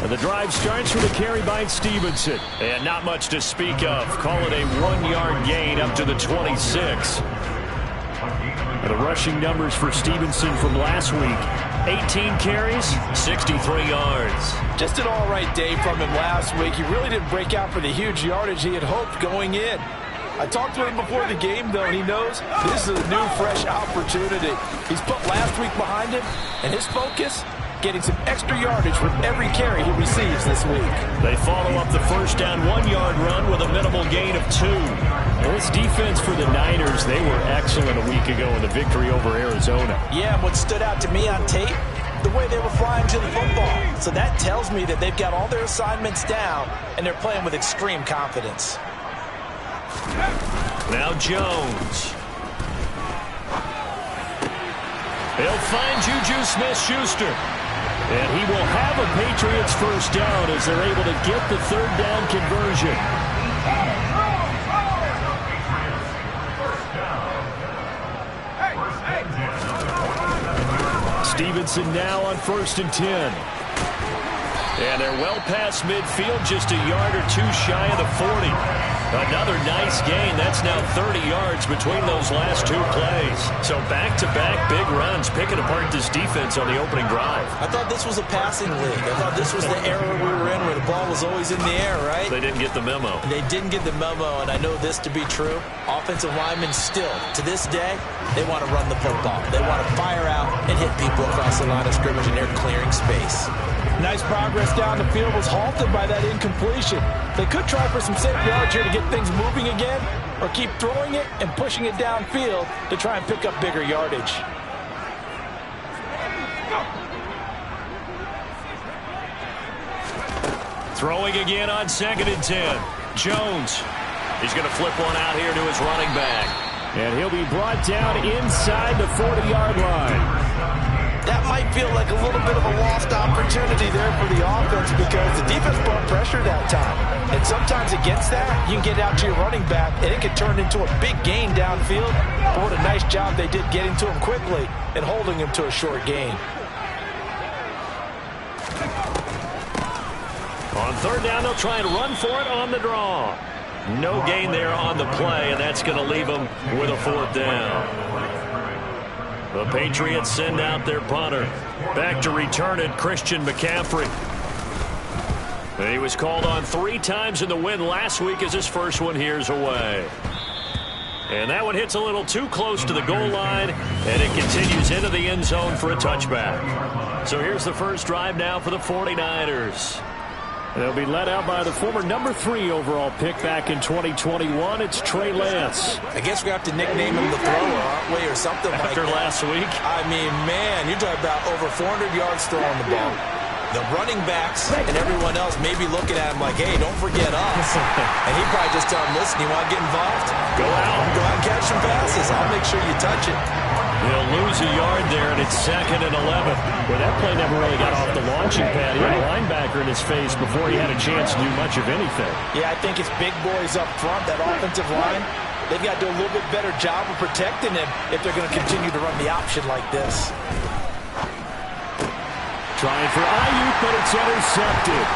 And the drive starts with a carry by Stevenson. And not much to speak of. Call it a 1-yard gain up to the 26. And the rushing numbers for Stevenson from last week. 18 carries, 63 yards. Just an all-right day from him last week. He really didn't break out for the huge yardage he had hoped going in. I talked to him before the game, though, and he knows this is a new, fresh opportunity. He's put last week behind him, and his focus, getting some extra yardage with every carry he receives this week. They follow up the first down 1-yard run with a minimal gain of 2. This defense for the Niners, they were excellent a week ago in the victory over Arizona. Yeah, what stood out to me on tape, the way they were flying to the football. So that tells me that they've got all their assignments down, and they're playing with extreme confidence. Now Jones. He'll find Juju Smith-Schuster. And he will have a Patriots first down as they're able to get the third down conversion. Stevenson now on 1st and 10. And they're well past midfield, just a yard or two shy of the 40. Another nice gain. That's now 30 yards between those last 2 plays. So back-to-back big runs, picking apart this defense on the opening drive. I thought this was a passing league. I thought this was the era we were in where the ball was always in the air, right? They didn't get the memo. They didn't get the memo, and I know this to be true. Offensive linemen still, to this day, they want to run the football. They want to fire out and hit people across the line of scrimmage, and they're clearing space. Nice progress down the field was halted by that incompletion. They could try for some safe yards here to get things moving again, or keep throwing it and pushing it downfield to try and pick up bigger yardage. Throwing again on 2nd and 10. Jones. He's going to flip one out here to his running back. And he'll be brought down inside the 40-yard line. That might feel like a little bit of a lost opportunity there for the offense because the defense brought pressure that time. And sometimes against that, you can get out to your running back, and it can turn into a big gain downfield. But what a nice job they did getting to him quickly and holding him to a short gain. On 3rd down, they'll try and run for it on the draw. No gain there on the play, and that's going to leave them with a 4th down. The Patriots send out their punter. Back to return it, Christian McCaffrey. He was called on 3 times in the win last week as his first one here's away. And that one hits a little too close to the goal line, and it continues into the end zone for a touchback. So here's the first drive now for the 49ers. They'll be led out by the former number 3 overall pick back in 2021. It's Trey Lance. I guess we have to nickname him the thrower, aren't we, or something like that. After last week? I mean, man, you're talking about over 400 yards throwing the ball. The running backs and everyone else may be looking at him like, hey, don't forget us. And he probably just tell him, listen, you want to get involved? Go out and catch some passes. I'll make sure you touch it. They'll lose a yard there, and it's 2nd and 11. Well, that play never really got off the launching pad. He had a linebacker in his face before he had a chance to do much of anything. Yeah, I think it's big boys up front, that offensive line. They've got to do a little bit better job of protecting him if they're going to continue to run the option like this. Trying for Ayuk, but it's intercepted.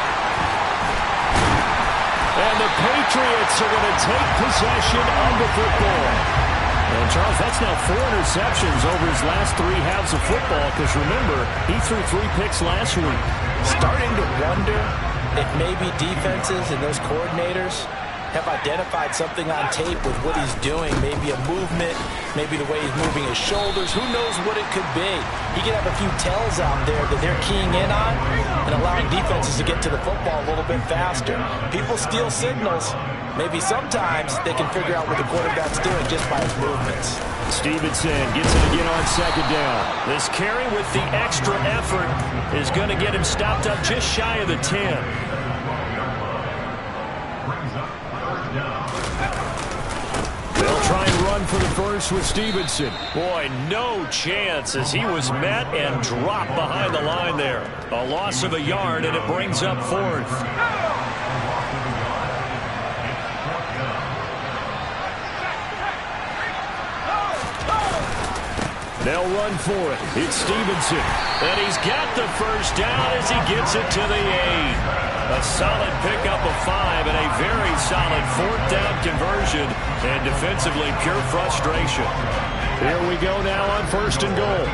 And the Patriots are going to take possession of the football. And Charles, that's now 4 interceptions over his last 3 halves of football, because remember, he threw 3 picks last week. Starting to wonder if maybe defenses and those coordinators have identified something on tape with what he's doing. Maybe a movement, maybe the way he's moving his shoulders. Who knows what it could be? He could have a few tells out there that they're keying in on and allowing defenses to get to the football a little bit faster. People steal signals. Maybe sometimes they can figure out what the quarterback's doing just by his movements. Stevenson gets it again on 2nd down. This carry with the extra effort is going to get him stopped up just shy of the 10. They'll try and run for the first with Stevenson. Boy, no chance as he was met and dropped behind the line there. A loss of a yard, and it brings up 4th. They'll run for it. It's Stevenson. And he's got the first down as he gets it to the 8. A solid pickup of 5 and a very solid 4th down conversion. And defensively, pure frustration. Here we go now on 1st and goal.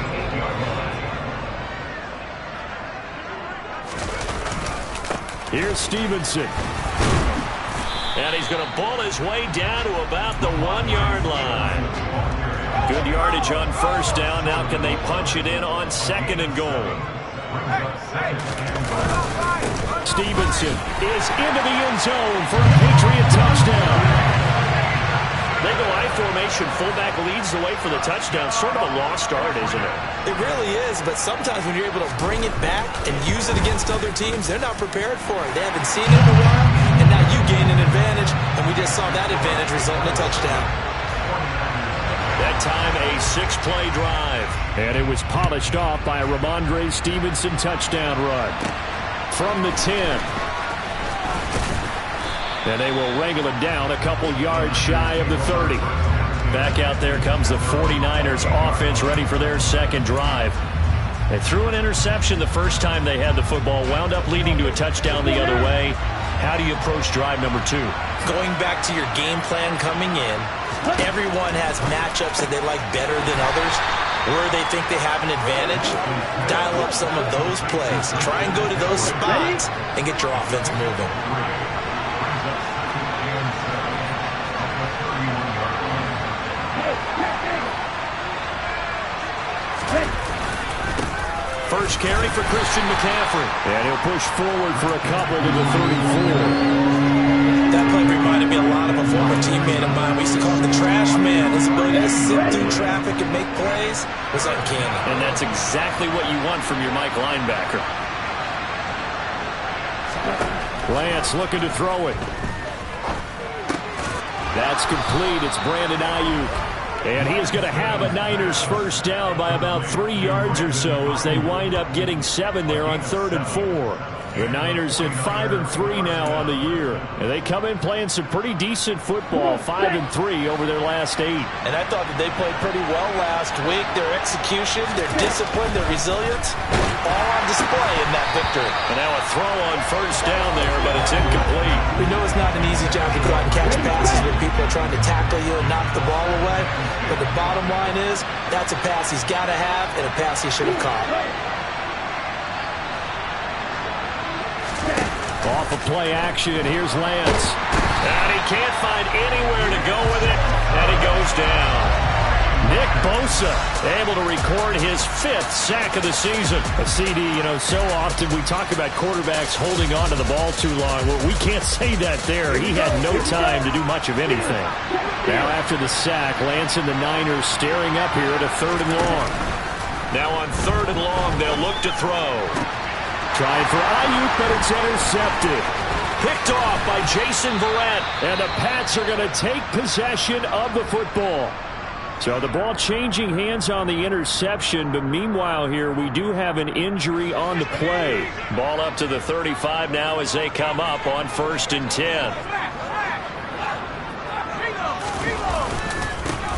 Here's Stevenson. And he's going to bull his way down to about the 1-yard line. Good yardage on 1st down. Now can they punch it in on 2nd and goal? Stevenson is into the end zone for a Patriot touchdown. They go I formation. Fullback leads the way for the touchdown. Sort of a lost art, isn't it? It really is, but sometimes when you're able to bring it back and use it against other teams, they're not prepared for it. They haven't seen it in a while, and now you gain an advantage, and we just saw that advantage result in a touchdown. That time a 6-play drive. And it was polished off by a Ramondre Stevenson touchdown run. From the 10. And they will wrangle it down a couple yards shy of the 30. Back out there comes the 49ers offense ready for their 2nd drive. They threw an interception the first time they had the football. Wound up leading to a touchdown the other way. How do you approach drive number 2? Going back to your game plan coming in, everyone has matchups that they like better than others, where they think they have an advantage. Dial up some of those plays. Try and go to those spots and get your offense moving. First carry for Christian McCaffrey. And he'll push forward for a couple to the 34. That play reminded me a lot of a former teammate of mine. We used to call him the trash man. His ability to sit through traffic and make plays was uncanny. And that's exactly what you want from your Mike linebacker. Lance looking to throw it. That's complete. It's Brandon Ayuk. And he is going to have a Niners first down by about 3 yards or so as they wind up getting 7 there on 3rd and 4. The Niners at 5-3 now on the year. And they come in playing some pretty decent football, 5-3 over their last 8. And I thought that they played pretty well last week. Their execution, their discipline, their resilience, all on display in that victory. And now a throw on first down there, but it's incomplete. We know it's not an easy job to go out and catch passes when people are trying to tackle you and knock the ball away. But the bottom line is, that's a pass he's got to have and a pass he should have caught. Off of play action, here's Lance. And he can't find anywhere to go with it, and he goes down. Nick Bosa able to record his 5th sack of the season. A CD, so often we talk about quarterbacks holding on to the ball too long. Well, we can't say that there. He had no time to do much of anything. Now after the sack, Lance and the Niners staring up here at a 3rd and long. Now on 3rd and long, they'll look to throw. Trying for Ayuk, but it's intercepted. Picked off by Jason Verrett. And the Pats are going to take possession of the football. So the ball changing hands on the interception, but meanwhile here we do have an injury on the play. Ball up to the 35 now as they come up on 1st and 10.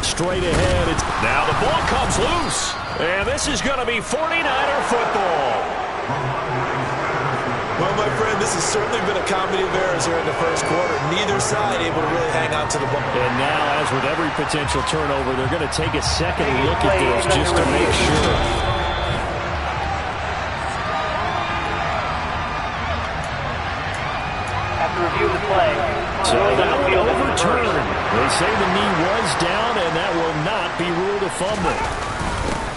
Straight ahead. Now the ball comes loose. And this is going to be 49er football. Well, my friend, this has certainly been a comedy of errors here in the first quarter. Neither side able to really hang on to the ball. And now, as with every potential turnover, they're going to take a second look at this just to make sure. Have to review the play. So that'll be overturned. They say the knee was down, and that will not be ruled a fumble.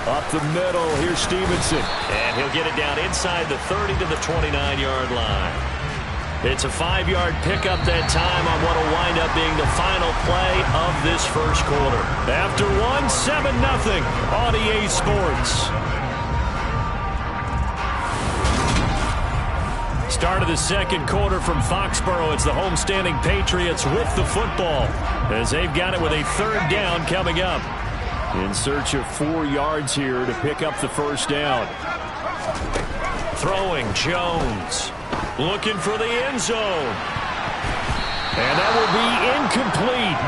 Up the middle, here's Stevenson. And he'll get it down inside the 30 to the 29-yard line. It's a 5-yard pickup that time on what will wind up being the final play of this first quarter. After 7-0 on EA Sports. Start of the second quarter from Foxborough. It's the homestanding Patriots with the football as they've got it with a 3rd down coming up. In search of 4 yards here to pick up the first down. Throwing Jones. Looking for the end zone. And that will be incomplete.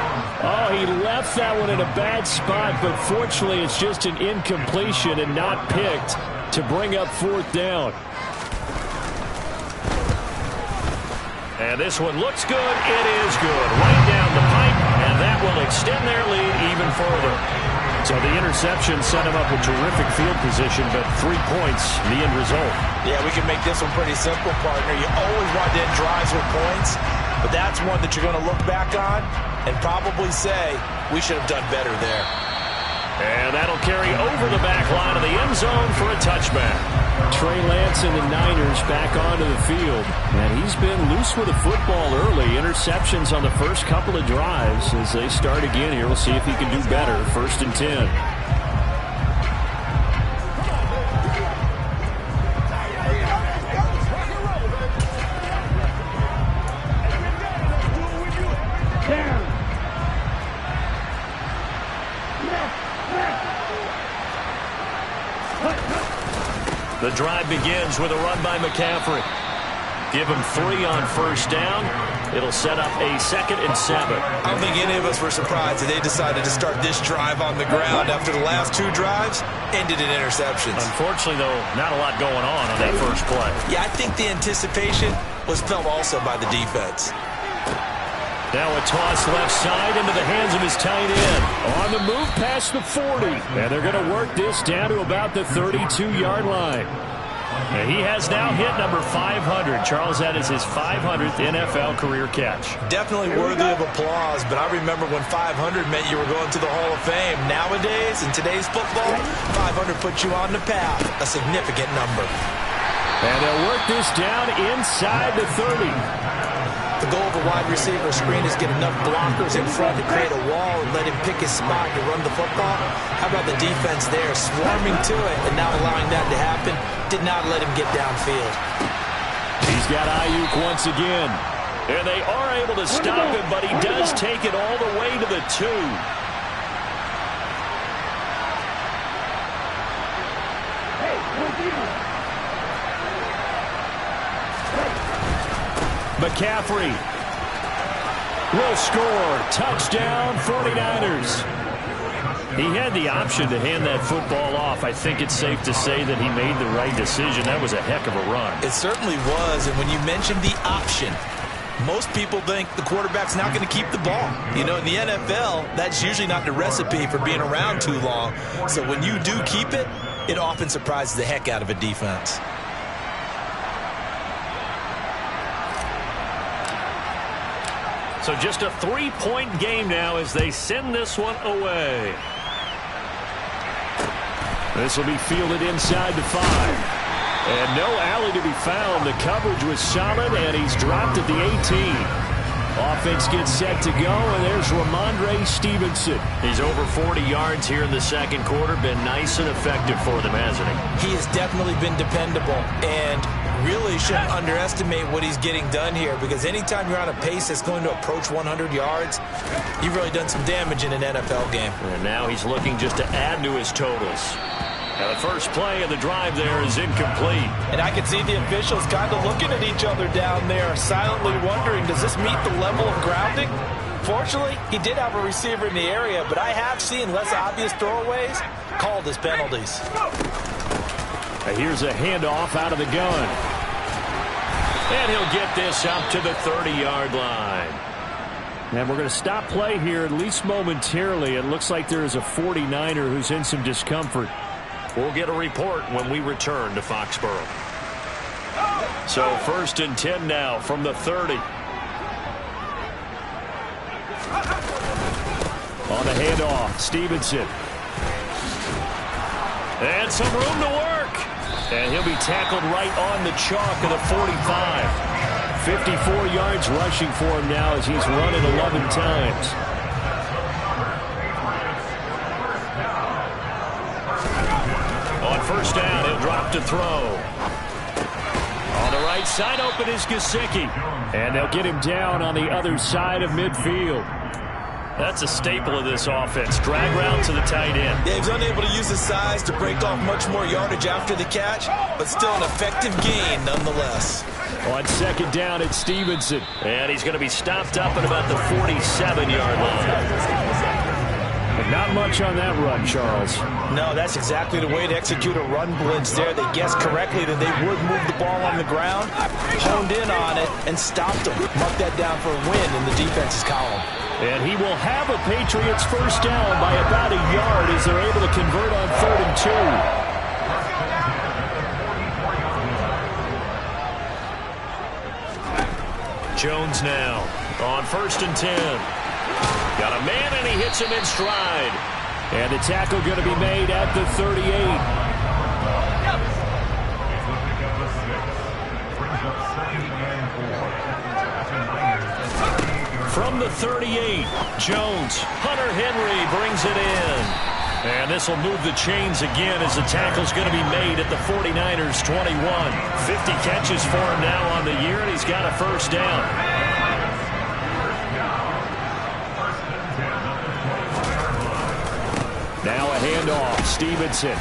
Oh, he left that one in a bad spot, but fortunately it's just an incompletion and not picked to bring up 4th down. And this one looks good. It is good. Right down the pipe, and that will extend their lead even further. So the interception set him up a terrific field position, but 3 points, the end result. Yeah, we can make this one pretty simple, partner. You always want to end drives with points, but that's one that you're going to look back on and probably say, we should have done better there. And that'll carry over the back line of the end zone for a touchback. Trey Lance and the Niners back onto the field. And he's been loose with the football early. Interceptions on the first couple of drives. As they start again here, we'll see if he can do better. 1st and 10. The drive begins with a run by McCaffrey. Give him 3 on 1st down. It'll set up a 2nd and 7. I don't think any of us were surprised that they decided to start this drive on the ground after the last 2 drives ended in interceptions. Unfortunately, though, not a lot going on that first play. Yeah, I think the anticipation was felt also by the defense. Now a toss left side into the hands of his tight end. On the move past the 40. And they're going to work this down to about the 32-yard line. And he has now hit number 500. Charles, that is his 500th NFL career catch. Definitely worthy of applause, but I remember when 500 meant you were going to the Hall of Fame. Nowadays, in today's football, 500 puts you on the path, a significant number. And they'll work this down inside the 30. The goal of a wide receiver screen is get enough blockers in front to create a wall and let him pick his spot to run the football. How about the defense there, swarming to it and not allowing that to happen? Did not let him get downfield. He's got Ayuk once again. And they are able to stop him, but he does take it all the way to the 2. McCaffrey will score. Touchdown, 49ers. He had the option to hand that football off. I think it's safe to say that he made the right decision. That was a heck of a run. It certainly was, and when you mentioned the option, most people think the quarterback's not going to keep the ball. You know, in the NFL, that's usually not the recipe for being around too long. So when you do keep it, it often surprises the heck out of a defense. So just a 3-point game now as they send this one away. This will be fielded inside the 5. And no alley to be found. The coverage was solid, and he's dropped at the 18. Offense gets set to go, and there's Ramondre Stevenson. He's over 40 yards here in the second quarter. Been nice and effective for them, hasn't he? He has definitely been dependable, and really shouldn't underestimate what he's getting done here, because anytime you're on a pace that's going to approach 100 yards, you've really done some damage in an NFL game. And now he's looking just to add to his totals. Now the first play of the drive there is incomplete. And I can see the officials kind of looking at each other down there, silently wondering, does this meet the level of grounding? Fortunately, he did have a receiver in the area, but I have seen less obvious throwaways called as penalties. Now here's a handoff out of the gun. And he'll get this up to the 30-yard line. And we're going to stop play here, at least momentarily. It looks like there is a 49er who's in some discomfort. We'll get a report when we return to Foxborough. So 1st and 10 now from the 30. On the handoff, Stevenson. And some room to work. And he'll be tackled right on the chalk of the 45. 54 yards rushing for him now as he's run it 11 times. On first down, he'll drop to throw. On the right side, open is Gesicki. And they'll get him down on the other side of midfield. That's a staple of this offense. Drag route to the tight end. Yeah, he's unable to use his size to break off much more yardage after the catch, but still an effective gain nonetheless. On second down, it's Stevenson. And he's going to be stopped up at about the 47-yard line. But not much on that run, Charles. No, that's exactly the way to execute a run blitz there. They guessed correctly that they would move the ball on the ground, honed in on it, and stopped them. Mark that down for a win in the defense's column. And he will have a Patriots first down by about a yard as they're able to convert on 3rd and 2. Jones now on 1st and 10. Got a man, and he hits him in stride. And the tackle going to be made at the 38. From the 38, Jones, Hunter Henry brings it in. And this will move the chains again as the tackle's going to be made at the 49ers 21. 50 catches for him now on the year, and he's got a first down. Now a handoff, Stevenson.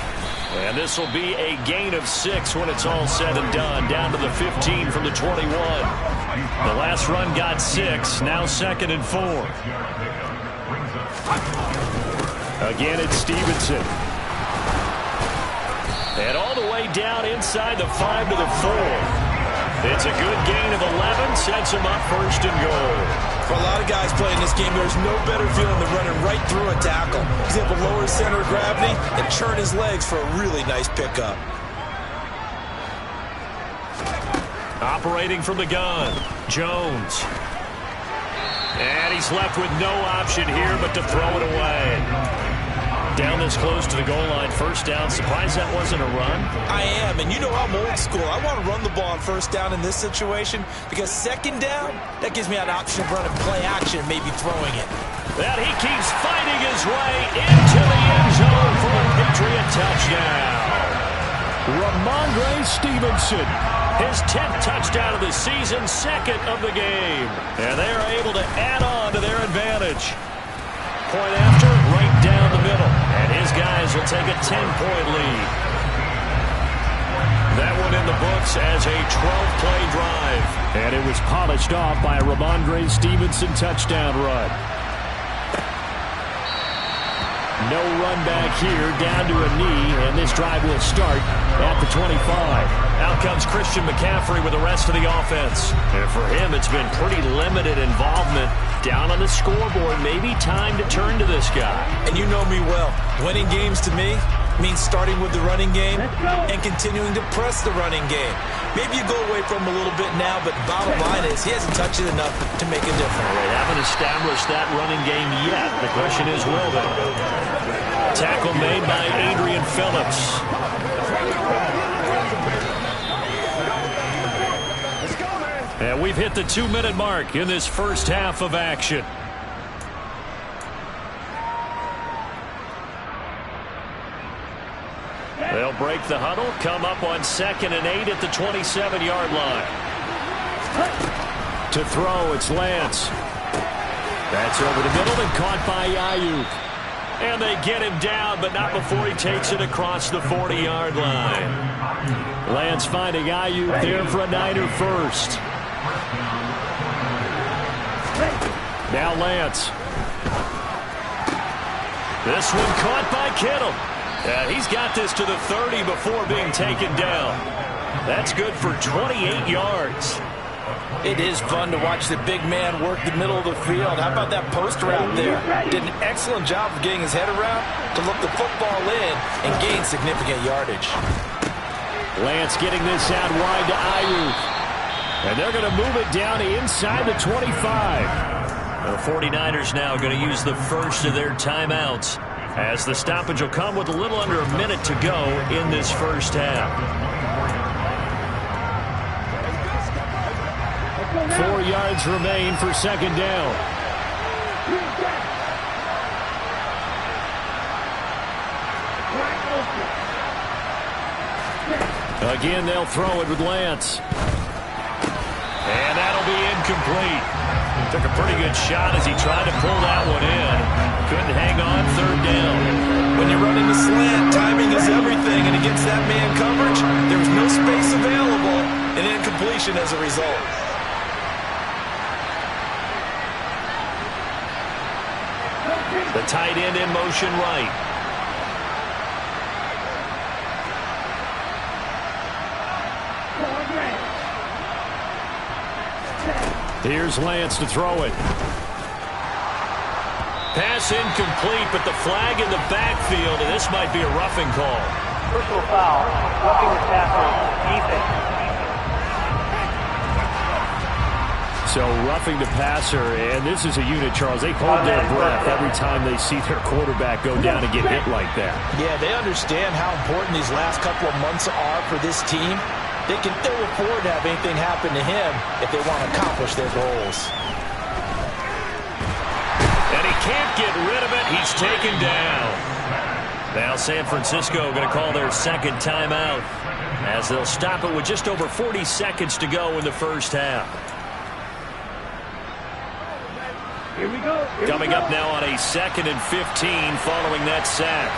And this will be a gain of 6 when it's all said and done, down to the 15 from the 21. The last run got 6, now 2nd and 4. Again, it's Stevenson. And all the way down inside the 5 to the 4. It's a good gain of 11, sets him up 1st and goal. For a lot of guys playing this game, there's no better feeling than running right through a tackle. He's able to lower his center of gravity and churn his legs for a really nice pickup. Operating from the gun, Jones. And he's left with no option here but to throw it away. Down this close to the goal line, first down. Surprised that wasn't a run? I am, and you know I'm old school. I want to run the ball on first down in this situation because second down, that gives me an option of running play action, maybe throwing it. And he keeps fighting his way into the end zone for a Patriot touchdown. Ramondre Stevenson. His 10th touchdown of the season, 2nd of the game. And they are able to add on to their advantage. Point after, right down the middle. And his guys will take a 10-point lead. That one in the books as a 12-play drive. And it was polished off by a Ramondre Stevenson touchdown run. No run back here, down to a knee, and this drive will start at the 25. Out comes Christian McCaffrey with the rest of the offense. And for him, it's been pretty limited involvement. Down on the scoreboard, maybe time to turn to this guy. And you know me well. Winning games to me means starting with the running game and continuing to press the running game. Maybe you go away from him a little bit now, but bottom line is he hasn't touched it enough to make a difference. They haven't established that running game yet. The question is, will they? Tackle made by Adrian Phillips. And we've hit the 2-minute mark in this first half of action. They'll break the huddle, come up on 2nd and 8 at the 27-yard line. To throw, it's Lance. That's over the middle and caught by Ayuk. And they get him down, but not before he takes it across the 40-yard line. Lance finding Ayuk there for a Niner first. Now Lance. This one caught by Kittle. He's got this to the 30 before being taken down. That's good for 28 yards. It is fun to watch the big man work the middle of the field. How about that post route there? Did an excellent job of getting his head around to look the football in and gain significant yardage. Lance getting this out wide to Ayuk. And they're going to move it down to inside the 25. The 49ers now going to use the first of their timeouts, as the stoppage will come with a little under a minute to go in this first half. 4 yards remain for second down. Again, they'll throw it with Lance. And that'll be incomplete. Took a pretty good shot as he tried to pull that one in. Couldn't hang on, third down. When you're running the slant, timing is everything, and against that man coverage, there was no space available, and incompletion completion as a result. The tight end in motion right. Here's Lance to throw it. Pass incomplete, but the flag in the backfield, and this might be a roughing call. Personal foul, roughing the passer, defense. So roughing the passer, and this is a unit, Charles. They hold their breath every time they see their quarterback go down and get hit like that. Yeah, they understand how important these last couple of months are for this team. They can still afford to have anything happen to him if they want to accomplish their goals. And he can't get rid of it. He's taken down. Now San Francisco going to call their second timeout as they'll stop it with just over 40 seconds to go in the first half. Here we go. Coming up now on a 2nd and 15 following that sack.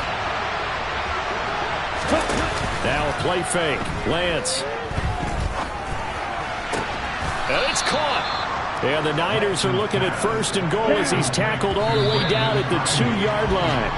Now a play fake. Lance. And it's caught. And the Niners are looking at 1st and goal as he's tackled all the way down at the 2-yard line.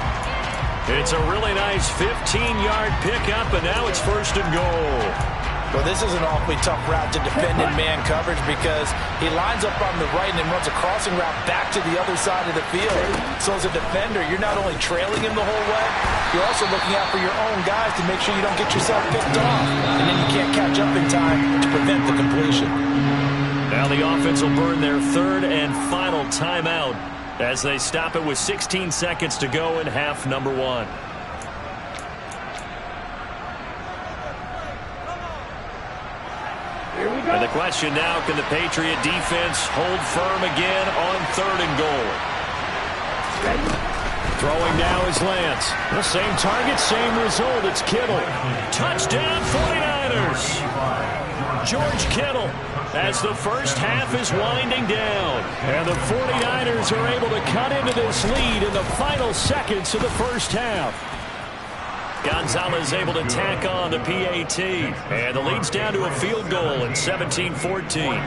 It's a really nice 15-yard pickup, and now it's 1st and goal. Well, this is an awfully tough route to defend in man coverage because he lines up on the right and then runs a crossing route back to the other side of the field. So as a defender, you're not only trailing him the whole way, you're also looking out for your own guys to make sure you don't get yourself picked off. And then you can't catch up in time to prevent the completion. Now the offense will burn their 3rd and final timeout as they stop it with 16 seconds to go in half number 1. And the question now, can the Patriot defense hold firm again on 3rd and goal? Throwing now is Lance. The same target, same result. It's Kittle. Touchdown 49ers. George Kittle as the first half is winding down. And the 49ers are able to cut into this lead in the final seconds of the first half. Gonzalez able to tack on the PAT. And the lead's down to a field goal at 17-14.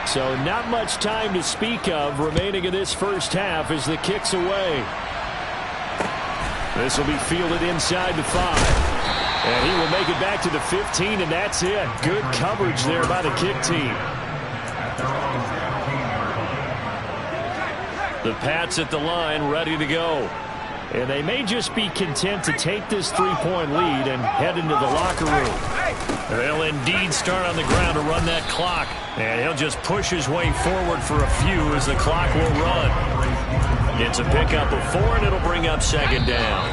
So not much time to speak of remaining in this first half as the kick's away. This will be fielded inside the 5. And he will make it back to the 15, and that's it. Good coverage there by the kick team. The Pats at the line ready to go. And they may just be content to take this 3-point lead and head into the locker room. They'll indeed start on the ground to run that clock. And he'll just push his way forward for a few as the clock will run. It's a pickup of 4, and it'll bring up 2nd down.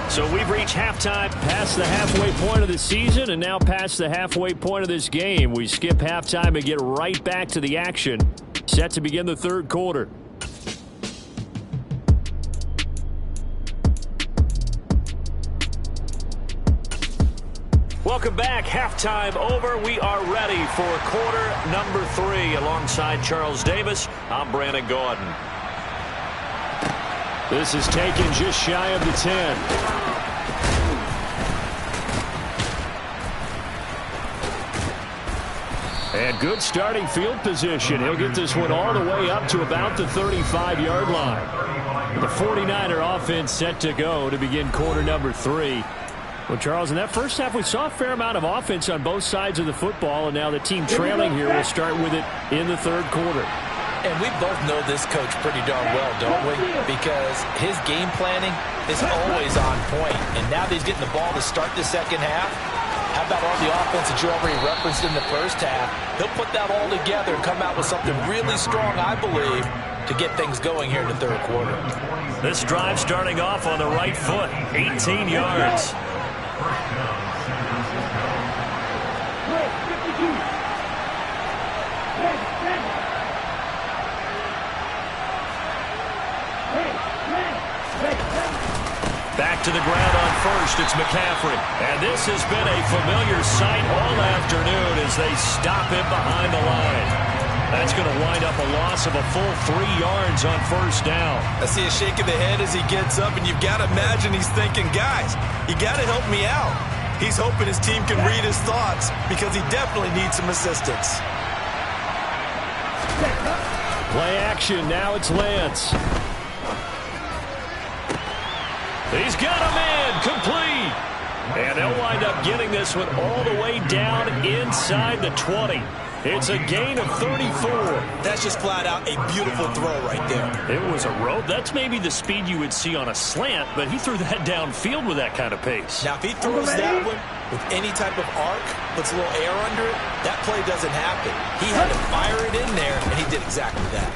So we've reached halftime, past the halfway point of the season, and now past the halfway point of this game. We skip halftime and get right back to the action. Set to begin the 3rd quarter. Welcome back. Halftime over. We are ready for quarter number 3. Alongside Charles Davis, I'm Brandon Gordon. This is taken just shy of the 10. And good starting field position. He'll get this one all the way up to about the 35-yard line. The 49er offense set to go to begin quarter number 3. Well, Charles, in that first half, we saw a fair amount of offense on both sides of the football, and now the team trailing here will start with it in the 3rd quarter. And we both know this coach pretty darn well, don't we? Because his game planning is always on point. And now that he's getting the ball to start the second half, how about all the offense that you already referenced in the first half? He'll put that all together and come out with something really strong, I believe, to get things going here in the 3rd quarter. This drive starting off on the right foot, 18 yards. Back to the ground on 1st, it's McCaffrey. And this has been a familiar sight all afternoon as they stop him behind the line. That's going to wind up a loss of a full 3 yards on 1st down. I see a shake of the head as he gets up, and you've got to imagine he's thinking, guys, you got to help me out. He's hoping his team can read his thoughts because he definitely needs some assistance. Play action. Now it's Lance. He's got a man complete. And they'll wind up getting this one all the way down inside the 20. It's a gain of 34. That's just flat out a beautiful throw right there. It was a rope. That's maybe the speed you would see on a slant, but he threw that downfield with that kind of pace. Now, if he throws that one with any type of arc, puts a little air under it, that play doesn't happen. He had to fire it in there, and he did exactly that.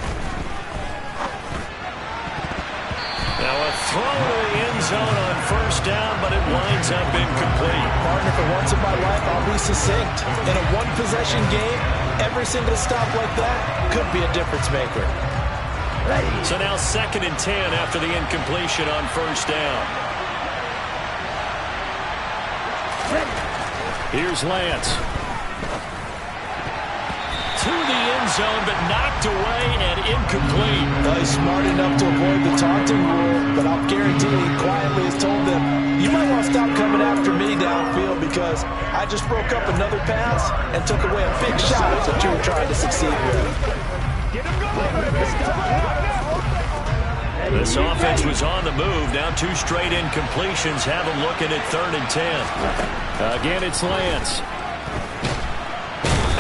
Now a throw to the end zone on first down, but it winds up incomplete. Partner, for once in my life, I'll be succinct. In a one-possession game, every single stop like that could be a difference maker. So now 2nd and 10 after the incompletion on first down. Here's Lance. To the end zone, but knocked away and incomplete. He's smart enough to avoid the taunting rule, but I'll guarantee he quietly has told them, you might want to stop coming after me downfield because I just broke up another pass and took away a big shot that you were trying to succeed with. This offense was on the move. Now 2 straight incompletions have them looking at 3rd and 10. Again, it's Lance.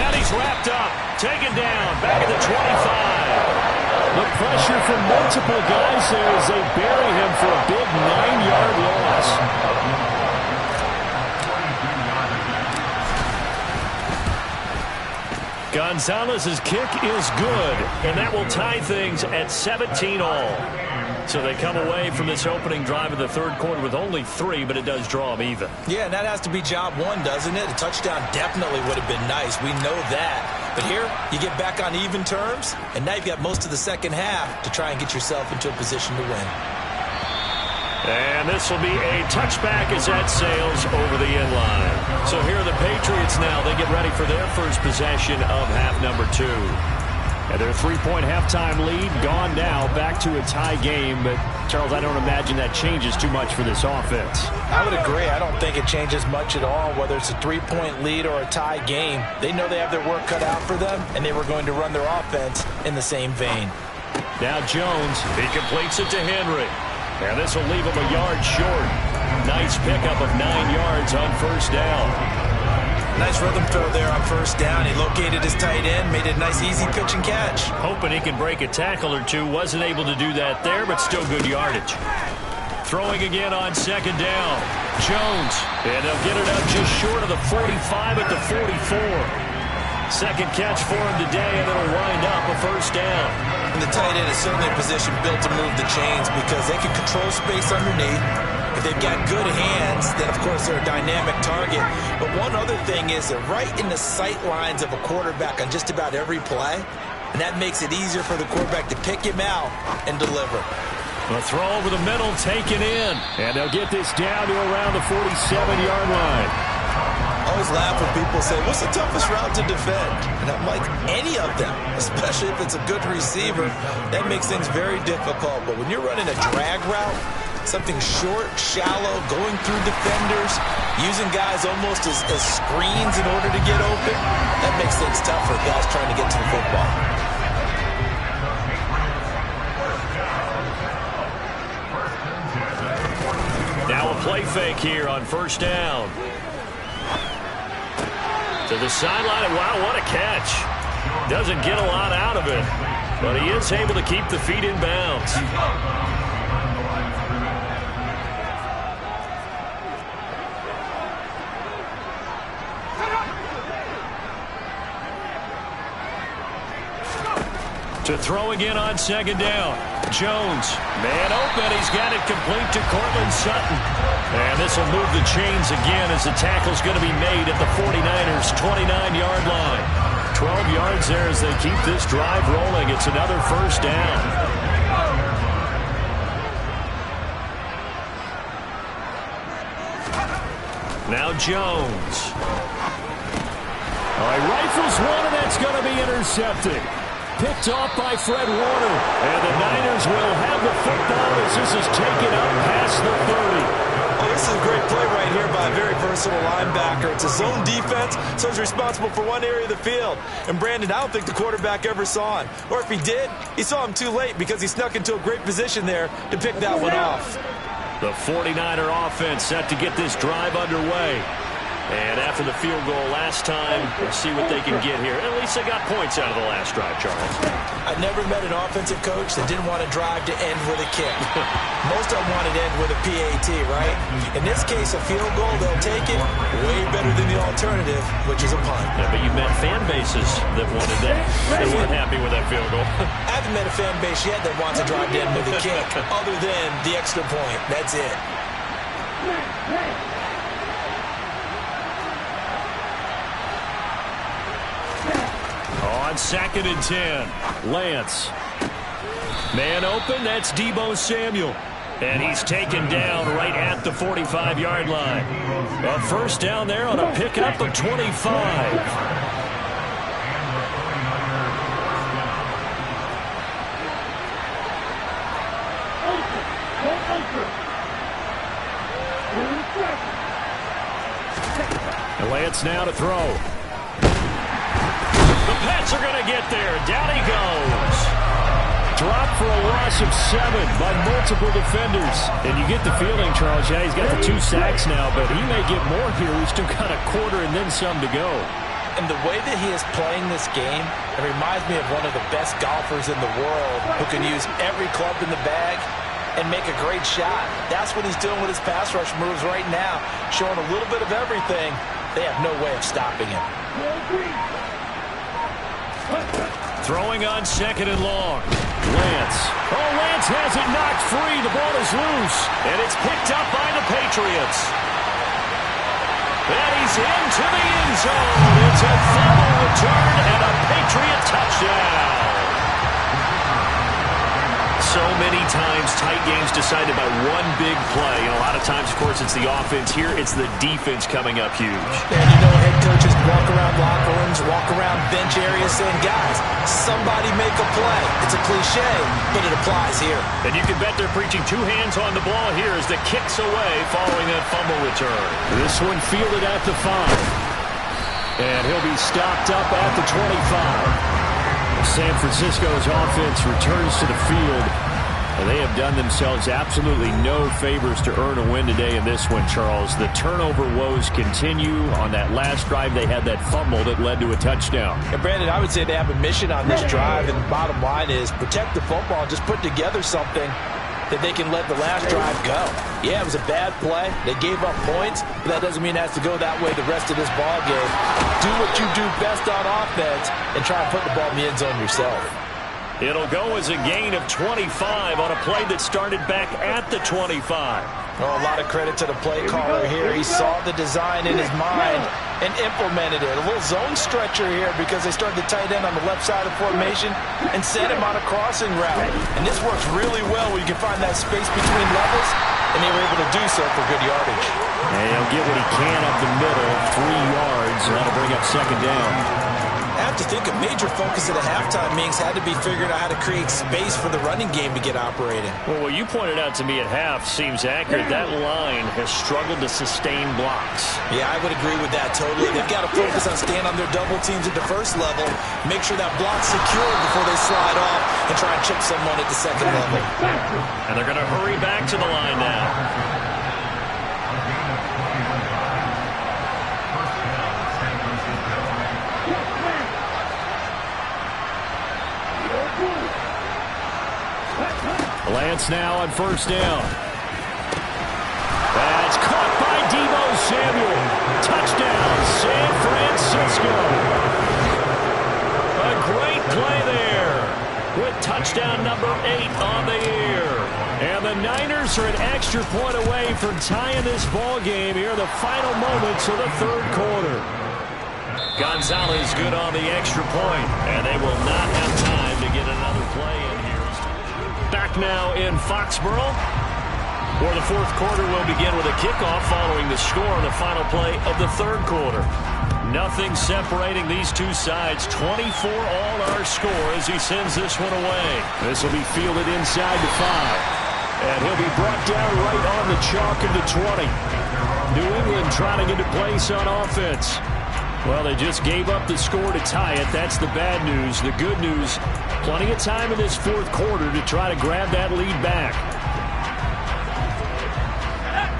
And he's wrapped up. Taken down. Back at the 25. The pressure from multiple guys there as they bury him for a big 9-yard loss. Gonzalez's kick is good, and that will tie things at 17 all. So they come away from this opening drive of the 3rd quarter with only 3, but it does draw them even. Yeah, and that has to be job 1, doesn't it? A touchdown definitely would have been nice. We know that. But here, you get back on even terms, and now you've got most of the second half to try and get yourself into a position to win. And this will be a touchback as that sails over the end line. So here are the Patriots now. They get ready for their first possession of half number 2. And their 3-point halftime lead gone now, back to a tie game. But, Charles, I don't imagine that changes too much for this offense. I would agree. I don't think it changes much at all, whether it's a 3-point lead or a tie game. They know they have their work cut out for them, and they were going to run their offense in the same vein. Now Jones. He completes it to Henry. And this will leave him a yard short. Nice pickup of 9 yards on first down. Nice rhythm throw there on first down. He located his tight end, made it a nice easy pitch and catch. Hoping he can break a tackle or two. Wasn't able to do that there, but still good yardage. Throwing again on 2nd down. Jones. And they'll get it up just short of the 45 at the 44. Second catch for him today, and it'll wind up a first down. And the tight end is certainly a position built to move the chains because they can control space underneath. If they've got good hands, then, of course, they're a dynamic target. But one other thing is they're right in the sight lines of a quarterback on just about every play, and that makes it easier for the quarterback to pick him out and deliver. A throw over the middle, taken in. And they'll get this down to around the 47-yard line. I always laugh when people say, what's the toughest route to defend? And I'm like, any of them, especially if it's a good receiver. That makes things very difficult. But when you're running a drag route, something short, shallow, going through defenders, using guys almost as screens in order to get open, that makes things tough for guys trying to get to the football. Now a play fake here on first down. To the sideline, and wow, what a catch. Doesn't get a lot out of it, but he is able to keep the feet in bounds. To throw again on 2nd down. Jones, man open. He's got it complete to Cortland Sutton. And this will move the chains again as the tackle's going to be made at the 49ers' 29-yard line. 12 yards there as they keep this drive rolling. It's another first down. Now Jones. All right, rifles one, and that's going to be intercepted. Picked off by Fred Warner. And the Niners will have the football as this is taken up past the 30. Oh, this is a great play right here by a very versatile linebacker. It's a zone defense, so he's responsible for one area of the field. And Brandon, I don't think the quarterback ever saw him. Or if he did, he saw him too late because he snuck into a great position there to pick that one off. The 49er offense set to get this drive underway. And after the field goal last time, we'll see what they can get here. At least they got points out of the last drive, Charles. I never met an offensive coach that didn't want to drive to end with a kick. Most of them wanted to end with a PAT, right? In this case, a field goal, they'll take it way better than the alternative, which is a punt. Yeah, but you met fan bases that wanted that. They weren't happy with that field goal. I haven't met a fan base yet that wants to drive to end with a kick, other than the extra point. That's it. On 2nd and 10, Lance. Man open, that's Deebo Samuel. And he's taken down right at the 45-yard line. A first down there on a pickup of 25. Lance now to throw. The Pats are going to get there. Down he goes. Dropped for a loss of 7 by multiple defenders. And you get the feeling, Charles, yeah, he's got the 2 sacks now, but he may get more here. We've still got a quarter and then some to go. And the way that he is playing this game, it reminds me of one of the best golfers in the world who can use every club in the bag and make a great shot. That's what he's doing with his pass rush moves right now, showing a little bit of everything. They have no way of stopping him. Throwing on 2nd and long. Lance. Oh, Lance has it knocked free. The ball is loose. And it's picked up by the Patriots. And he's into the end zone. It's a fumble return and a Patriot touchdown. So many times tight games decided by one big play. And a lot of times, of course, it's the offense. Here, it's the defense coming up huge. And you know, head coaches walk around locker rooms, walk around bench areas saying, guys, somebody make a play. It's a cliche, but it applies here. And you can bet they're preaching 2 hands on the ball here as the kick's away following that fumble return. This one fielded at the 5. And he'll be stopped up at the 25. San Francisco's offense returns to the field, and they have done themselves absolutely no favors to earn a win today in this one, Charles. The turnover woes continue. On that last drive, they had that fumble that led to a touchdown. And Brandon, I would say they have a mission on this drive, and the bottom line is protect the football, just put together something that they can let the last drive go. Yeah, it was a bad play. They gave up points, but that doesn't mean it has to go that way the rest of this ball game. Do what you do best on offense and try and put the ball in the end zone yourself. It'll go as a gain of 25 on a play that started back at the 25. Oh, a lot of credit to the play caller here. He saw the design in his mind and implemented it. A little zone stretcher here because they started the tight end on the left side of formation and sent him on a crossing route. And this works really well where you can find that space between levels, and they were able to do so for good yardage. And he'll get what he can up the middle, 3 yards, and that'll bring up 2nd down. I have to think a major focus at a halftime meetings had to be figuring out how to create space for the running game to get operating. Well, what you pointed out to me at half seems accurate. That line has struggled to sustain blocks. Yeah, I would agree with that totally. They've got to focus on staying on their double teams at the first level, make sure that block's secured before they slide off and try and chip someone at the second level. And they're going to hurry back to the line now. Lance now on 1st down. That's caught by Deebo Samuel. Touchdown, San Francisco. A great play there with touchdown number 8 on the year. And the Niners are an extra point away from tying this ball game here in the final moments of the 3rd quarter. Gonzalez good on the extra point, and they will not have time to get another play in here. Back now in Foxborough, where the 4th quarter will begin with a kickoff following the score on the final play of the 3rd quarter. Nothing separating these two sides. 24 all our score as he sends this one away. This will be fielded inside the 5. And he'll be brought down right on the chalk of the 20. New England trying to get a place on offense. Well, they just gave up the score to tie it. That's the bad news. The good news, plenty of time in this fourth quarter to try to grab that lead back.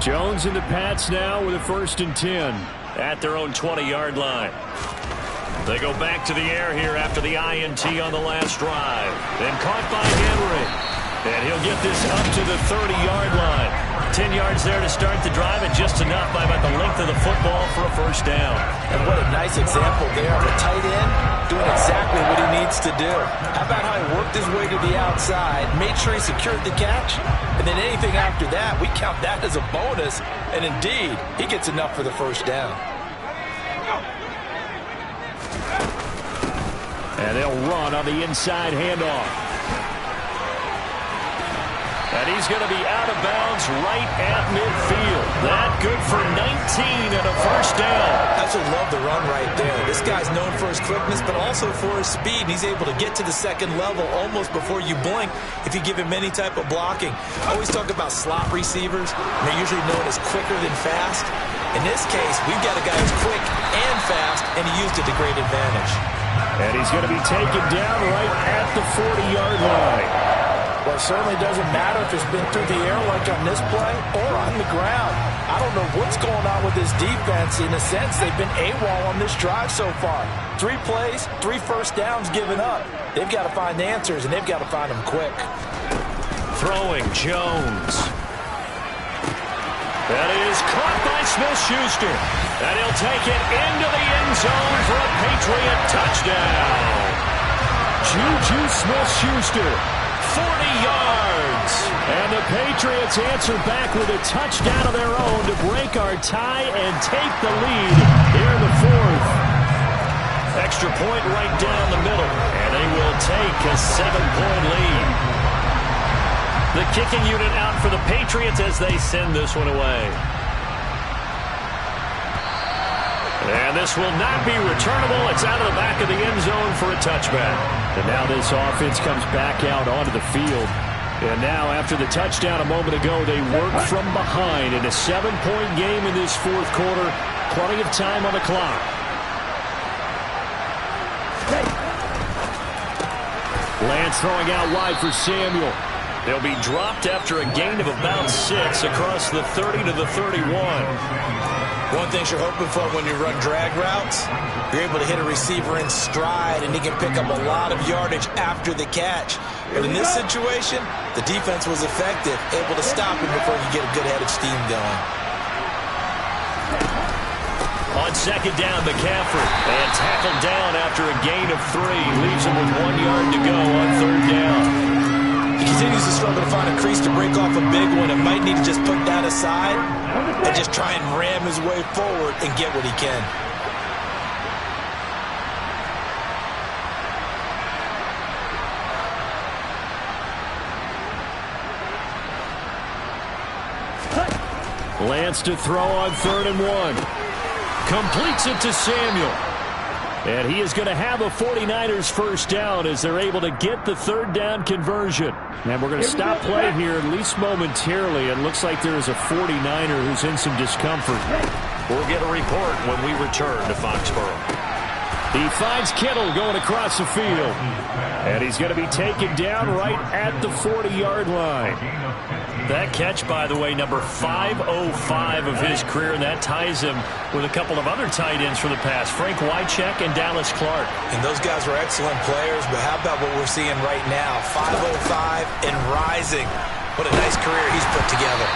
Jones and the Pats now with a 1st and 10. At their own 20-yard line. They go back to the air here after the INT on the last drive. Then caught by Henry. And he'll get this up to the 30-yard line. 10 yards there to start the drive, and just enough by about the length of the football for a first down. And what a nice example there of a tight end doing exactly what he needs to do. How about how he worked his way to the outside, made sure he secured the catch, and then anything after that, we count that as a bonus. And indeed, he gets enough for the first down. And they'll run on the inside handoff. And he's going to be out of bounds right at midfield. That good for 19 and a first down. I absolutely love the run right there. This guy's known for his quickness, but also for his speed. He's able to get to the second level almost before you blink if you give him any type of blocking. I always talk about slot receivers. They're usually known as quicker than fast. In this case, we've got a guy who's quick and fast, and he used it to great advantage. And he's going to be taken down right at the 40-yard line. Well, it certainly doesn't matter if it's been through the air like on this play or on the ground. I don't know what's going on with this defense. In a sense, they've been AWOL on this drive so far. 3 plays, 3 first downs given up. They've got to find answers, and they've got to find them quick. Throwing Jones. That is caught by Smith-Schuster. And he'll take it into the end zone for a Patriot touchdown. Juju Smith-Schuster. 40 yards. And the Patriots answer back with a touchdown of their own to break our tie and take the lead here in the fourth. Extra point right down the middle. And they will take a 7-point lead. The kicking unit out for the Patriots as they send this one away. And this will not be returnable. It's out of the back of the end zone for a touchback. And now this offense comes back out onto the field. And now after the touchdown a moment ago, they work from behind in a 7-point game in this fourth quarter. Plenty of time on the clock. Lance throwing out wide for Samuel. They'll be dropped after a gain of about 6 across the 30 to the 31. One thing you're hoping for when you run drag routes, you're able to hit a receiver in stride, and he can pick up a lot of yardage after the catch. But in this situation, the defense was effective, able to stop him before he get a good head of steam going. On second down, McCaffrey. And tackled down after a gain of 3. Leaves him with 1 yard to go on third down. He continues to struggle to find a crease to break off a big one and might need to just put that aside and just try and ram his way forward and get what he can. Lance to throw on 3rd and 1. Completes it to Samuel. And he is going to have a 49ers first down as they're able to get the third down conversion. And we're going to stop play here, at least momentarily. It looks like there is a 49er who's in some discomfort. We'll get a report when we return to Foxborough. He finds Kittle going across the field. And he's going to be taken down right at the 40-yard line. That catch, by the way, number 505 of his career, and that ties him with a couple of other tight ends from the past, Frank Wycheck and Dallas Clark. And those guys were excellent players, but how about what we're seeing right now? 505 and rising. What a nice career he's put together.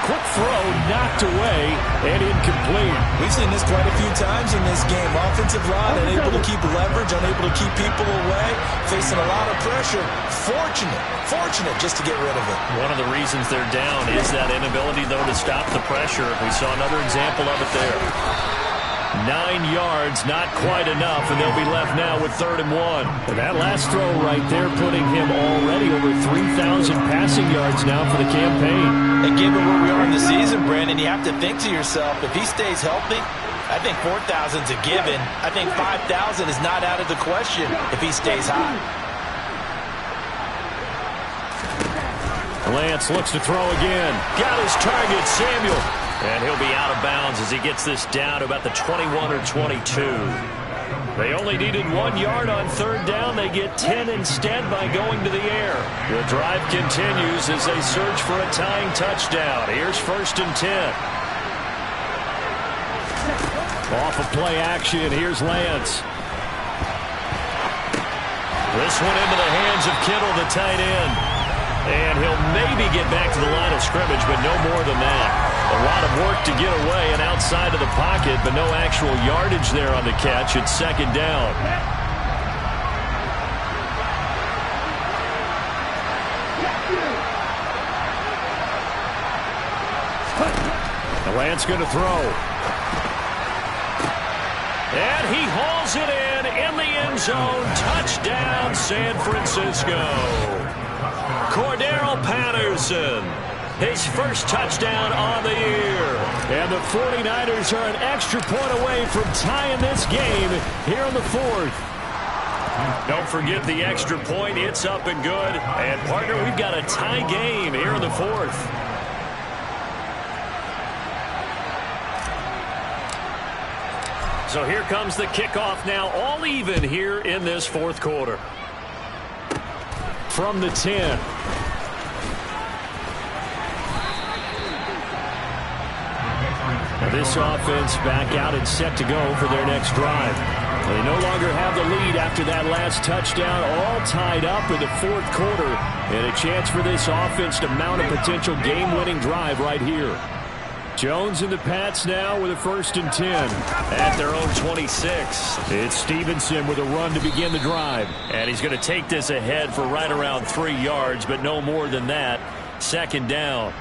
Quick throw, knocked away, and incomplete. We've seen this quite a few times in this game. Offensive line unable to keep leverage, unable to keep people away, facing a lot of pressure. Fortunate just to get rid of it. One of the reasons they're down is that inability, though, to stop the pressure. We saw another example of it there. 9 yards, not quite enough, and they'll be left now with 3rd and 1. And that last throw right there putting him already over 3,000 passing yards now for the campaign. And given where we are in the season, Brandon, you have to think to yourself, if he stays healthy, I think 4,000's a given. I think 5,000 is not out of the question if he stays hot. Lance looks to throw again. Got his target, Samuel. And he'll be out of bounds as he gets this down to about the 21 or 22. They only needed 1 yard on third down. They get 10 instead by going to the air. The drive continues as they search for a tying touchdown. Here's 1st and 10. Off of play action, here's Lance. This one into the hands of Kittle, the tight end. And he'll maybe get back to the line of scrimmage, but no more than that. A lot of work to get away and outside of the pocket, but no actual yardage there on the catch. It's 2nd down. Lance going to throw. And he hauls it in the end zone. Touchdown, San Francisco. Cordero Patterson, his first touchdown on the year. And the 49ers are an extra point away from tying this game here in the 4th. Don't forget the extra point. It's up and good. And, partner, we've got a tie game here in the 4th. So here comes the kickoff now, all even here in this 4th quarter. From the 10. This offense back out and set to go for their next drive. They no longer have the lead after that last touchdown, all tied up in the 4th quarter, and a chance for this offense to mount a potential game-winning drive right here. Jones and the Pats now with a 1st and 10. At their own 26. It's Stevenson with a run to begin the drive. And he's going to take this ahead for right around 3 yards, but no more than that. 2nd down.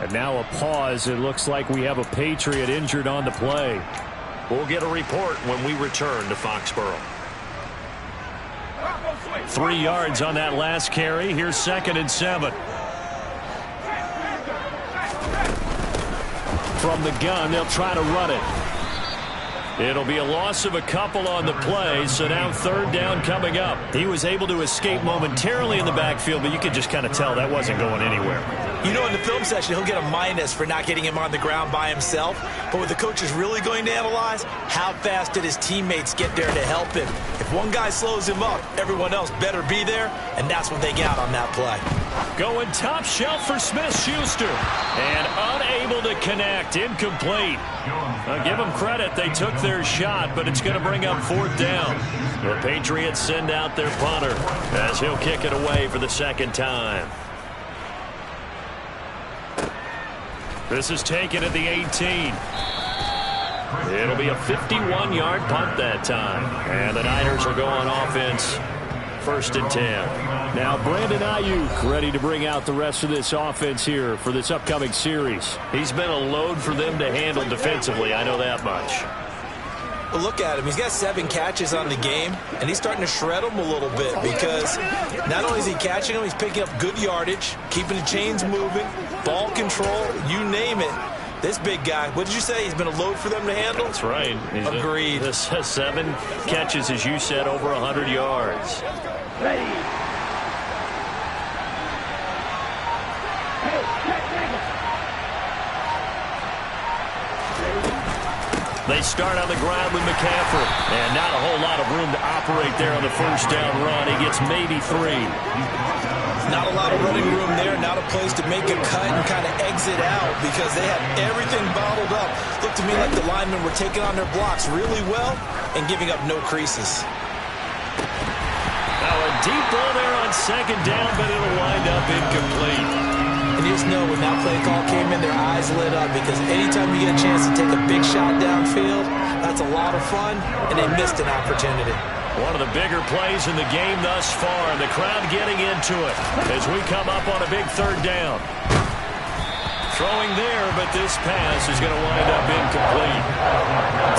And now a pause. It looks like we have a Patriot injured on the play. We'll get a report when we return to Foxborough. 3 yards on that last carry. Here's 2nd and 7. From the gun, they'll try to run it. It'll be a loss of a couple on the play, so now 3rd down coming up. He was able to escape momentarily in the backfield, but you could just kind of tell that wasn't going anywhere. You know, in the film section, he'll get a minus for not getting him on the ground by himself. But what the coach is really going to analyze, how fast did his teammates get there to help him? If one guy slows him up, everyone else better be there, and that's what they got on that play. Going top shelf for Smith-Schuster. And unable to connect. Incomplete. Give them credit. They took their shot, but it's going to bring up 4th down. The Patriots send out their punter as he'll kick it away for the 2nd time. This is taken at the 18. It'll be a 51-yard punt that time. And the Niners will go on offense. 1st and 10. Now Brandon Ayuk ready to bring out the rest of this offense here for this upcoming series. He's been a load for them to handle defensively. I know that much. Well, look at him. He's got 7 catches on the game, and he's starting to shred them a little bit because not only is he catching them, he's picking up good yardage, keeping the chains moving, ball control, you name it. This big guy, what did you say? He's been a load for them to handle? That's right. Agreed. 7 catches, as you said, over 100 yards. Ready. They start on the ground with McCaffrey. And not a whole lot of room to operate there on the 1st down run. He gets maybe 3. Not a lot of running room there. Not a place to make a cut and kind of exit out because they had everything bottled up. Looked to me like the linemen were taking on their blocks really well and giving up no creases. Now a deep ball there on 2nd down, but it'll wind up incomplete. And you just know when that play call came in, their eyes lit up because anytime you get a chance to take a big shot downfield, that's a lot of fun, and they missed an opportunity. One of the bigger plays in the game thus far, and the crowd getting into it as we come up on a big 3rd down. Throwing there, but this pass is going to wind up incomplete.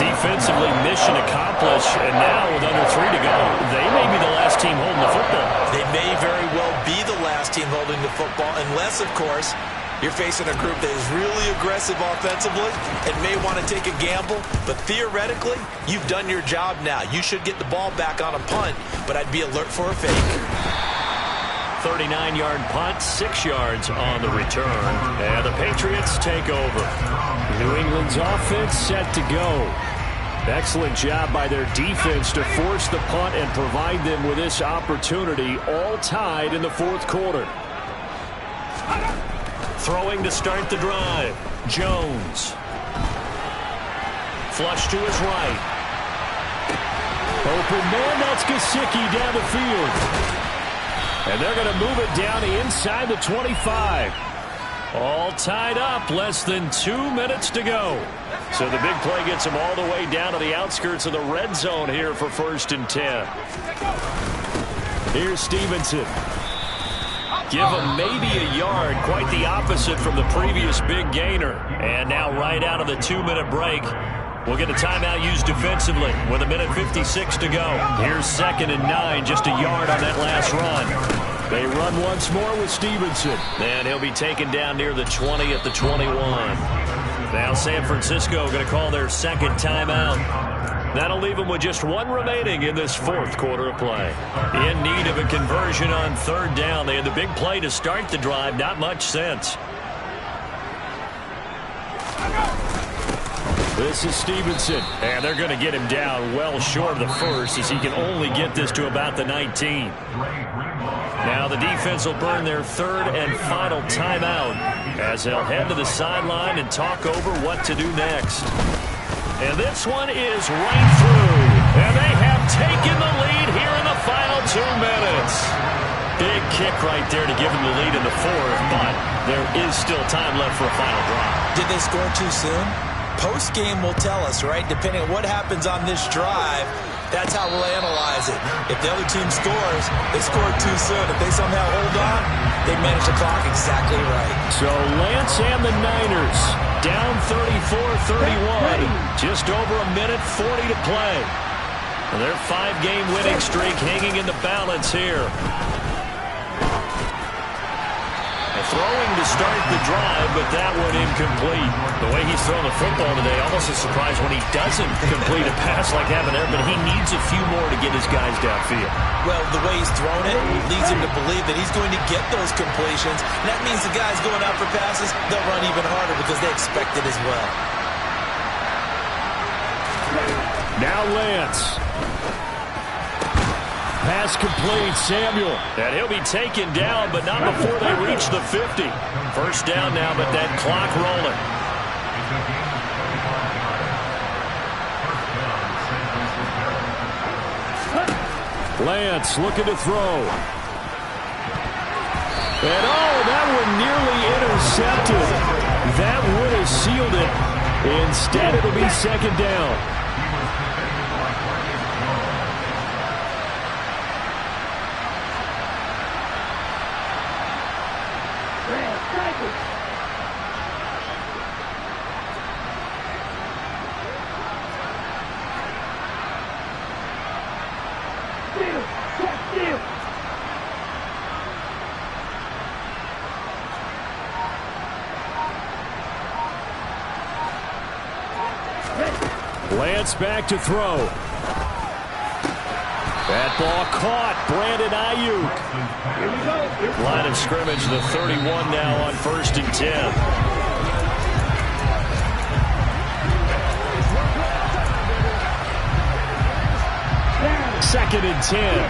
Defensively, mission accomplished, and now with under 3 to go, they may be the last team holding the football. They may very well be the last team holding the football, unless, of course, you're facing a group that is really aggressive offensively and may want to take a gamble. But theoretically, you've done your job now. You should get the ball back on a punt, but I'd be alert for a fake. 39-yard punt, 6 yards on the return. And the Patriots take over. New England's offense set to go. Excellent job by their defense to force the punt and provide them with this opportunity, all tied in the fourth quarter. Throwing to start the drive. Jones. Flush to his right. Open man, that's Gesicki down the field. And they're going to move it down to inside the 25. All tied up, less than 2 minutes to go. So the big play gets them all the way down to the outskirts of the red zone here for 1st and 10. Here's Stevenson. Give him maybe a yard, quite the opposite from the previous big gainer. And now right out of the 2-minute break, we'll get a timeout used defensively with 1:56 to go. Here's 2nd and 9, just a yard on that last run. They run once more with Stevenson. And he'll be taken down near the 20 at the 21. Now San Francisco going to call their 2nd timeout. That'll leave them with just 1 remaining in this 4th quarter of play. In need of a conversion on 3rd down. They had the big play to start the drive. Not much sense. This is Stevenson. And they're going to get him down well short of the first, as he can only get this to about the 19. Now the defense will burn their 3rd and final timeout as they'll head to the sideline and talk over what to do next. And this one is right through. And they have taken the lead here in the final 2 minutes. Big kick right there to give them the lead in the 4th, but there is still time left for a final drive. Did they score too soon? Post-game will tell us, right? Depending on what happens on this drive, that's how we'll analyze it. If the other team scores, they scored too soon. If they somehow hold on, they manage the clock exactly right. So Lance and the Niners down 34-31. Just over 1:40 to play. And their 5-game winning streak hanging in the balance here. Throwing to start the drive, but that one incomplete. The way he's throwing the football today, almost a surprise when he doesn't complete a pass like that there, but he needs a few more to get his guys downfield. Well, the way he's thrown it leads him to believe that he's going to get those completions. And that means the guys going out for passes, they'll run even harder because they expect it as well. Now Lance. Pass complete, Samuel. And he'll be taken down, but not before they reach the 50. 1st down now, but that clock rolling. Lance looking to throw. And that one nearly intercepted. That would have sealed it. Instead, it'll be 2nd down. Lance back to throw. That ball caught. Brandon Ayuk. Line of scrimmage, the 31 now on 1st and 10. 2nd and 10.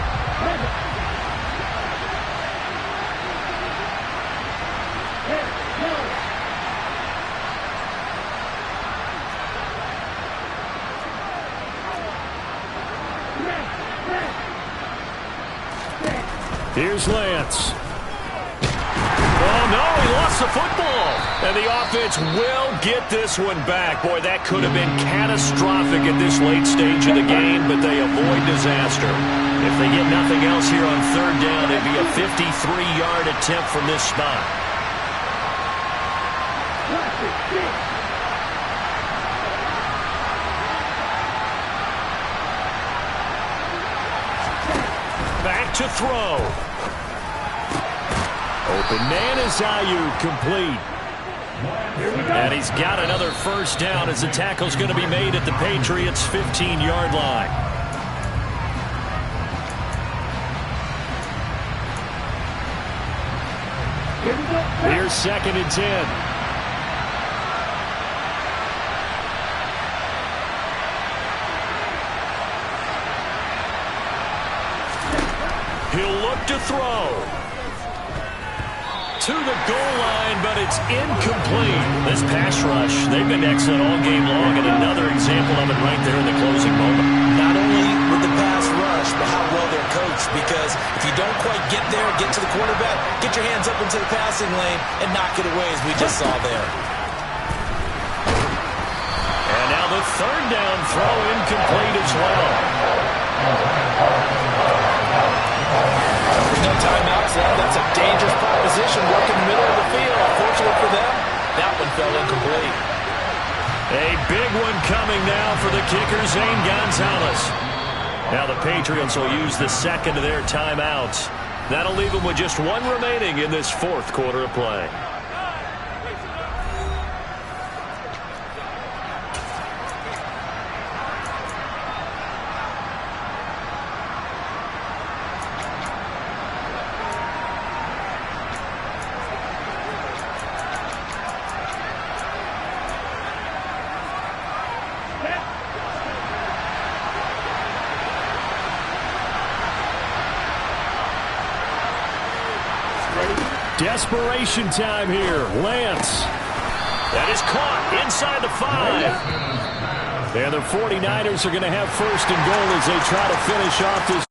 Here's Lance. Oh, no, he lost the football. And the offense will get this one back. Boy, that could have been catastrophic at this late stage of the game, but they avoid disaster. If they get nothing else here on 3rd down, it'd be a 53-yard attempt from this spot. Back to throw. Open man is Ayuk, complete. And he's got another 1st down as the tackle's going to be made at the Patriots' 15-yard line. Here's 2nd and 10. He'll look to throw. To the goal line, but it's incomplete. This pass rush, they've been excellent all game long, and another example of it right there in the closing moment. Not only with the pass rush, but how well they're coached, because if you don't quite get there, get to the quarterback, get your hands up into the passing lane and knock it away, as we just saw there. And now the 3rd down throw incomplete as well. There's no timeouts left. That's a dangerous proposition. Work in the middle of the field. Fortunately for them, that one fell incomplete. A big one coming now for the kicker, Zane Gonzalez. Now the Patriots will use the 2nd of their timeouts. That'll leave them with just 1 remaining in this 4th quarter of play. Desperation time here. Lance. That is caught inside the 5. And the 49ers are going to have 1st and goal as they try to finish off this